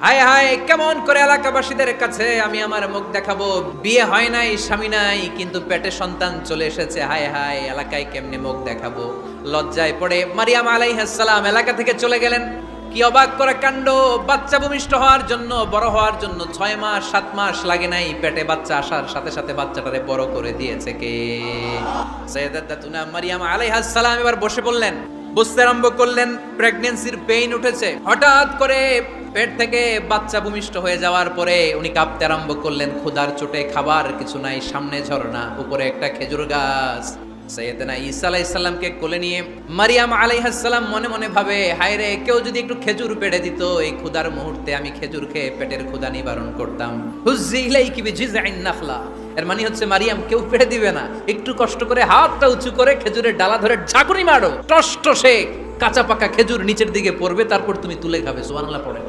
হায় হায়, কেমন করে এলাকাবাসীদের কাছে আমি আমার মুখ দেখাবো? বিয়ে হয় নাই, স্বামী নাই, কিন্তু পেটে সন্তান চলে এসেছে। হায় হায়, এলাকায় কেমনে মুখ দেখাবো? লজ্জায় পড়ে মারিয়াম আলাইহিস সালাম এলাকা থেকে চলে গেলেন। কি অবাক করা কাণ্ড! বাচ্চা ভূমিষ্ঠ হওয়ার জন্য, বড় হওয়ার জন্য 6 মাস 7 মাস লাগে নাই, পেটে বাচ্চা আসার সাথে সাথে বাচ্চাটারে বড় করে দিয়েছে কে? সাইয়্যিদাতুনা মারিয়াম আলাইহিস সালাম এবার বসে পড়লেন, বুঝতে আরম্ভ করলেন প্রেগন্যান্সির পেইন উঠেছে। হঠাৎ করে পেট থেকে বাচ্চা ভূমিষ্ঠ হয়ে যাওয়ার পরে উনি কাঁপতে আরম্ভ করলেন। ক্ষুধার চোটে খাবার কিছু নাই, সামনে ঝর্ণা, উপরে একটা খেজুর গাছ। সাইয়েদনা ঈসা আলাইহিস সালামকে কোলে নিয়ে মারিয়াম আলাইহিস সালাম মনে মনে ভাবে, হায় রে, কেউ যদি একটু খেজুর পেড়ে দিত, এই ক্ষুধার মুহূর্তে আমি খেজুর খেয়ে পেটের ক্ষুধা নিবারণ করতাম। হুজ্জি ইলাইকি বিজিযআইন নাখলা, এর মানে হচ্ছে মারিয়াম কেউ পেড়ে দিবে না, একটু কষ্ট করে হাতটা উঁচু করে খেজুরের ডালা ধরে ঝাঁকুনি মারো, টস টসে কাঁচা পাকা খেজুর নিচের দিকে পড়বে, তারপর তুমি তুলে খাবে। সুবহানাল্লাহ পড়ে।